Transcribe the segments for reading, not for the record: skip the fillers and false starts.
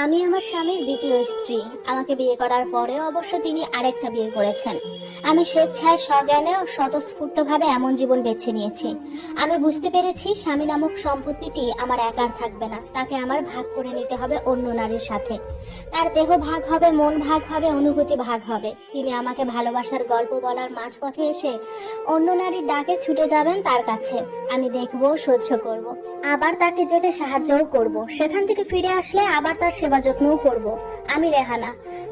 আমি আমার স্বামীর দ্বিতীয় স্ত্রী। আমাকে বিয়ে করার পরেও অবশ্য তিনি আরেকটা বিয়ে করেছেন। আমি স্বেচ্ছায় সজ্ঞানে ও স্বতঃস্ফূর্তভাবে এমন জীবন বেছে নিয়েছি। আমি বুঝতে পেরেছি স্বামী নামক সম্পত্তিটি আমার একার থাকবে না, তাকে আমার ভাগ করে নিতে হবে অন্য নারীর সাথে। তার দেহ ভাগ হবে, মন ভাগ হবে, অনুভূতি ভাগ হবে। তিনি আমাকে ভালোবাসার গল্প বলার মাঝপথে এসে অন্য নারীর ডাকে ছুটে যাবেন তার কাছে। আমি দেখবো, সহ্য করব, আবার তাকে যেতে সাহায্যও করব। সেখান থেকে ফিরে আসলে আবার তার সেবা যত্নও করব। আমি রেহানা,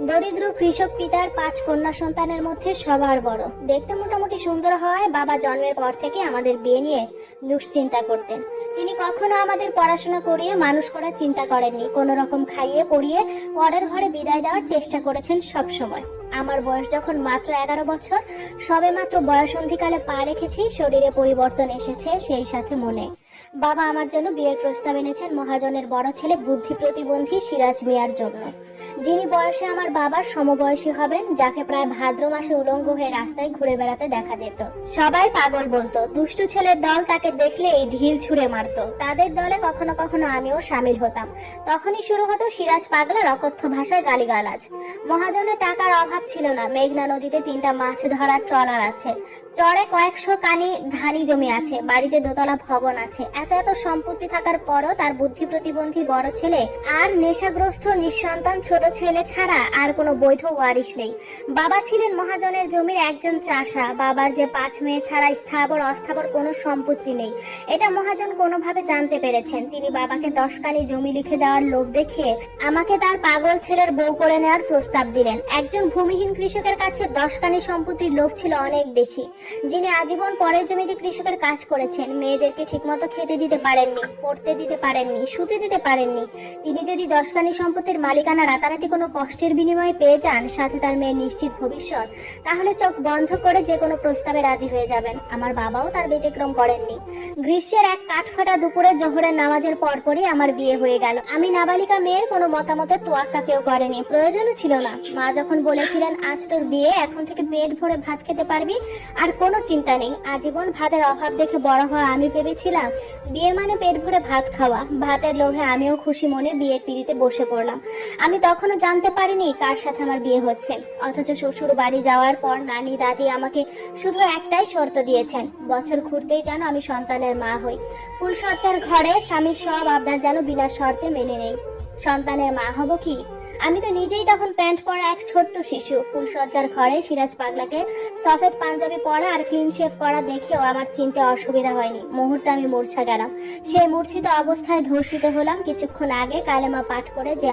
দরিদ্র কৃষক পিতার 5 কন্যা সন্তানের মধ্যে সবার বড়। দেখতে মোটামুটি সুন্দর হয়। বাবা জন্মের পর থেকে আমাদের বিয়ে নিয়ে দুশ্চিন্তা করতেন। তিনি কখনো আমাদের পড়াশোনা করিয়ে মানুষ করার চিন্তা করেননি। কোনো রকম খাইয়ে পড়িয়ে পরের ঘরে বিদায় দেওয়ার চেষ্টা করেছেন সব সময়। আমার বয়স যখন মাত্র 11 বছর, সবে মাত্র বয়সন্ধিকালে পা রেখেছি, শরীরে পরিবর্তন এসেছে, সেই সাথে মনে। বাবা আমার জন্য বিয়ের প্রস্তাব এনেছেন মহাজনের বড় ছেলে বুদ্ধি প্রতিবন্ধী সিরাজ মিয়ার জন্য, যিনি বয়সে আমার বাবার সমবয়সী হবেন, যাকে প্রায় ভাদ্র মাসে উলঙ্গ হয়ে রাস্তায় ঘুরে বেড়াতে দেখা যেত। সবাই পাগল বলতো। দুষ্টু ছেলের দল তাকে দেখলেই ঢিল ছুঁড়ে মারতো। তাদের দলে কখনো কখনো আমিও সামিল হতাম। তখনই শুরু হতো সিরাজ পাগলার অকথ্য ভাষায় গালিগালাজ। মহাজনের টাকার অভাব ছিল না। মেঘনা নদীতে 3টা মাছ ধরার ট্রলার আছে, চরে কয়েকশো কানি ধানি জমি আছে, বাড়িতে দোতলা ভবন আছে। এত এত সম্পত্তি থাকার পরও তার বুদ্ধি প্রতিবন্ধী বড় ছেলে আর নেশাগ্রস্ত নিঃসন্তান ছোট ছেলে ছাড়া আর কোনো বৈধ ওয়ারিশ নেই। বাবা ছিলেন মহাজনের জমির একজন চাষা। বাবার যে 5 মেয়ে ছাড়া স্থাবর অস্থাবর কোনো সম্পত্তি নেই, এটা মহাজন কোনোভাবে জানতে পেরেছেন। তিনি বাবাকে 10 কানি জমি লিখে দেওয়ার লোভ দেখিয়ে আমাকে তার পাগল ছেলের বউ করে নেওয়ার প্রস্তাব দিলেন। একজন ভূমিহীন কৃষকের কাছে 10 কানি সম্পত্তির লোভ ছিল অনেক বেশি, যিনি আজীবন পরের জমিতে কৃষকের কাজ করেছেন। মেয়েদেরকে ঠিকমতো খেতে দিতে পারেননি, পড়তে দিতে পারেননি, শুতে দিতে পারেননি। তিনি যদি 10 কানি সম্পত্তির মালিকানা রাতারাতি কোনো কষ্টের বিনিময়ে পেয়ে যান, সাথে তার মেয়ের নিশ্চিত ভবিষ্যৎ, তাহলে চোখ বন্ধ করে যে কোনো প্রস্তাবে রাজি হয়ে যাবেন। আমার বাবাও তার ব্যতিক্রম করেননি। গ্রীষ্মের এক কাঠফাটা দুপুরে জোহরের নামাজের পরপরই আমার বিয়ে হয়ে গেল। আমি নাবালিকা মেয়ের কোনো মতামতের তোয়াক্কা কেউ করেনি, প্রয়োজনও ছিল না। মা যখন বলেছিলেন আজ তোর বিয়ে, এখন থেকে পেট ভরে ভাত খেতে পারবি, আর কোনো চিন্তা নেই। আজীবন ভাতের অভাব দেখে বড় হওয়া আমি ভেবেছিলাম বিয়ে মানে পেট ভরে ভাত খাওয়া। ভাতের লোভে আমিও খুশি মনে বিয়ের পিড়িতে বসে পড়লাম। আমি তখনও জানতে পারিনি কার সাথে আমার বিয়ে হচ্ছে। অথচ শ্বশুর বাড়ি যাওয়ার পর নানি দাদি আমাকে শুধু একটাই শর্ত দিয়েছেন, বছর ঘুরতেই যেন আমি সন্তানের মা হই। ফুলসজ্জার ঘরে স্বামীর সব আবদার যেন বিনা শর্তে মেনে নেই। সন্তানের মা হব কি? আমি তো নিজেই তখন প্যান্ট পরা এক ছোট্ট শিশু। ফুলসজ্জার ঘরে সিরাজ পাগলাকে সফেদ পাঞ্জাবি পরা আর ক্লিন শেভ করা দেখেও আমার চিনতে অসুবিধা হয়নি। মুহূর্তে আমি মূর্ছা গেলাম। সেই মূর্ছিত অবস্থায় ধর্ষিত হলাম কিছুক্ষণ আগে কালেমা পাঠ করে যে